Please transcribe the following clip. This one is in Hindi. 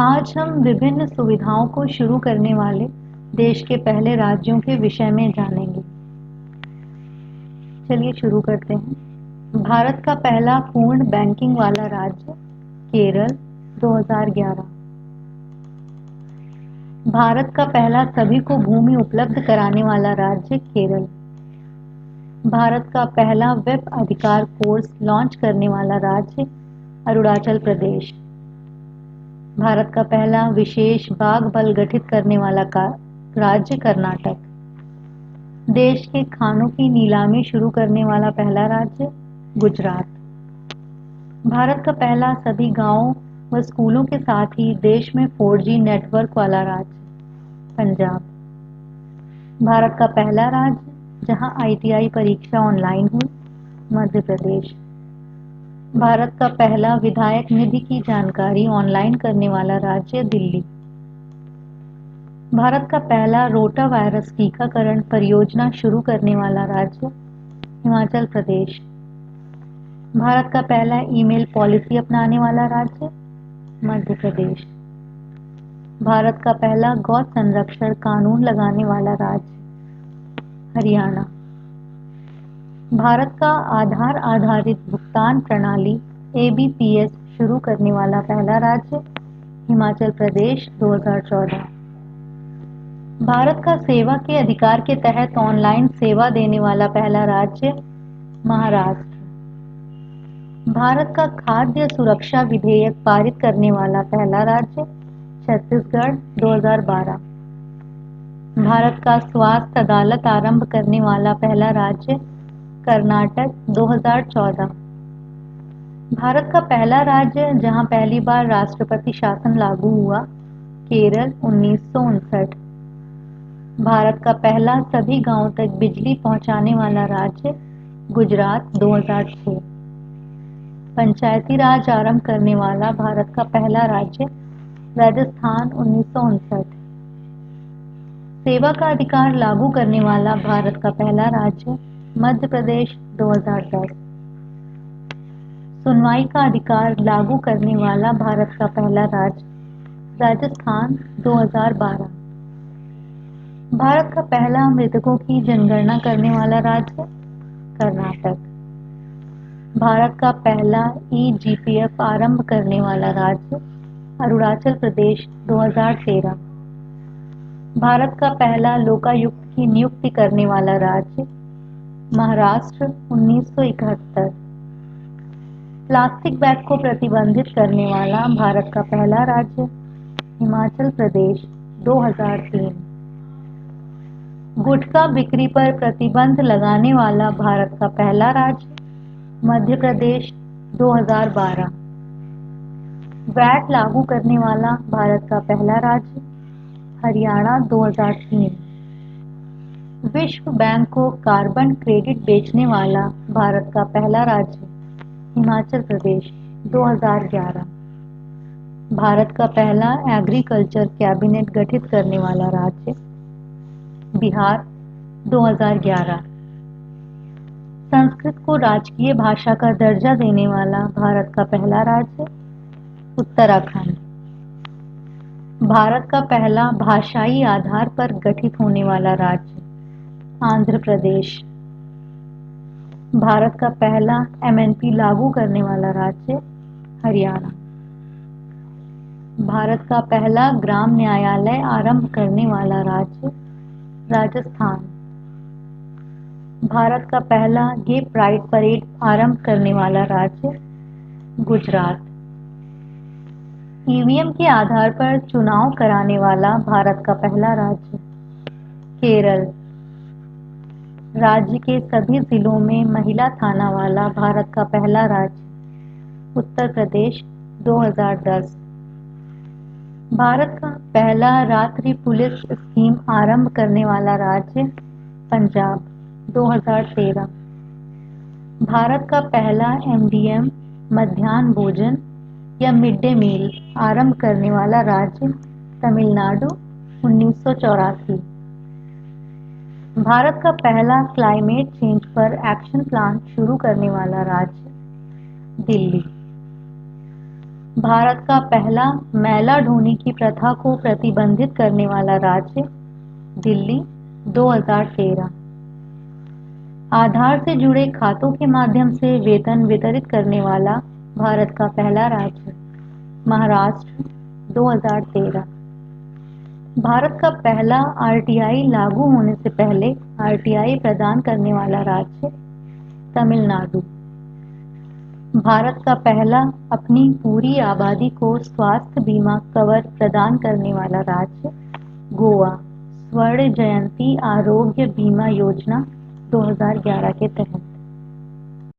आज हम विभिन्न सुविधाओं को शुरू करने वाले देश के पहले राज्यों के विषय में जानेंगे। चलिए शुरू करते हैं। भारत का पहला पूर्ण बैंकिंग वाला राज्य केरल 2011। भारत का पहला सभी को भूमि उपलब्ध कराने वाला राज्य केरल। भारत का पहला वेब अधिकार कोर्स लॉन्च करने वाला राज्य अरुणाचल प्रदेश। भारत का पहला विशेष बाघ बल गठित करने वाला राज्य कर्नाटक। देश के खानों की नीलामी शुरू करने वाला पहला राज्य गुजरात। भारत का पहला सभी गांवों व स्कूलों के साथ ही देश में 4G नेटवर्क वाला राज्य पंजाब। भारत का पहला राज्य जहां ITI परीक्षा ऑनलाइन हुई मध्य प्रदेश। भारत का पहला विधायक निधि की जानकारी ऑनलाइन करने वाला राज्य दिल्ली। भारत का पहला रोटा वायरस टीकाकरण परियोजना शुरू करने वाला राज्य हिमाचल प्रदेश। भारत का पहला ईमेल पॉलिसी अपनाने वाला राज्य मध्य प्रदेश। भारत का पहला गौ संरक्षण कानून लगाने वाला राज्य हरियाणा। भारत का आधार आधारित भुगतान प्रणाली ABPS शुरू करने वाला पहला राज्य हिमाचल प्रदेश 2014। भारत का सेवा के अधिकार के तहत ऑनलाइन सेवा देने वाला पहला राज्य महाराष्ट्र। भारत का खाद्य सुरक्षा विधेयक पारित करने वाला पहला राज्य छत्तीसगढ़ 2012। भारत का स्वास्थ्य अदालत आरंभ करने वाला पहला राज्य कर्नाटक 2014। भारत का पहला राज्य जहां पहली बार राष्ट्रपति शासन लागू हुआ केरल 1959। भारत का पहला सभी गांवों तक बिजली पहुंचाने वाला राज्य गुजरात 2006। पंचायती राज आरंभ करने वाला भारत का पहला राज्य राजस्थान 1959। सेवा का अधिकार लागू करने वाला भारत का पहला राज्य मध्य प्रदेश 2010। सुनवाई का अधिकार लागू करने वाला भारत का पहला राज्य राजस्थान 2012। भारत का पहला मृतकों की जनगणना करने वाला राज्य कर्नाटक। भारत का पहला eGPF आरंभ करने वाला राज्य अरुणाचल प्रदेश 2013। भारत का पहला लोकायुक्त की नियुक्ति करने वाला राज्य महाराष्ट्र 1971। प्लास्टिक बैग को प्रतिबंधित करने वाला भारत का पहला राज्य हिमाचल प्रदेश 2003। गुटखा बिक्री पर प्रतिबंध लगाने वाला भारत का पहला राज्य मध्य प्रदेश 2012। वैट लागू करने वाला भारत का पहला राज्य हरियाणा 2003। विश्व बैंक को कार्बन क्रेडिट बेचने वाला भारत का पहला राज्य हिमाचल प्रदेश 2011। भारत का पहला एग्रीकल्चर कैबिनेट गठित करने वाला राज्य बिहार 2011। संस्कृत को राजकीय भाषा का दर्जा देने वाला भारत का पहला राज्य उत्तराखंड। भारत का पहला भाषाई आधार पर गठित होने वाला राज्य आंध्र प्रदेश। भारत का पहला MNP लागू करने वाला राज्य हरियाणा। भारत का पहला ग्राम न्यायालय आरंभ करने वाला राज्य राजस्थान। भारत का पहला गे प्राइड परेड आरंभ करने वाला राज्य गुजरात। EVM के आधार पर चुनाव कराने वाला भारत का पहला राज्य केरल। राज्य के सभी जिलों में महिला थाना वाला भारत का पहला राज्य उत्तर प्रदेश 2010। भारत का पहला रात्रि पुलिस स्कीम आरंभ करने वाला राज्य पंजाब 2013। भारत का पहला MDM मध्याह्न भोजन या मिड डे मील आरंभ करने वाला राज्य तमिलनाडु 1984। भारत का पहला क्लाइमेट चेंज पर एक्शन प्लान शुरू करने वाला राज्य दिल्ली। भारत का पहला मैला ढोने की प्रथा को प्रतिबंधित करने वाला राज्य दिल्ली 2013। आधार से जुड़े खातों के माध्यम से वेतन वितरित करने वाला भारत का पहला राज्य महाराष्ट्र 2013। भारत का पहला आरटीआई लागू होने से पहले आरटीआई प्रदान करने वाला राज्य तमिलनाडु। भारत का पहला अपनी पूरी आबादी को स्वास्थ्य बीमा कवर प्रदान करने वाला राज्य गोवा स्वर्ण जयंती आरोग्य बीमा योजना 2011 के तहत।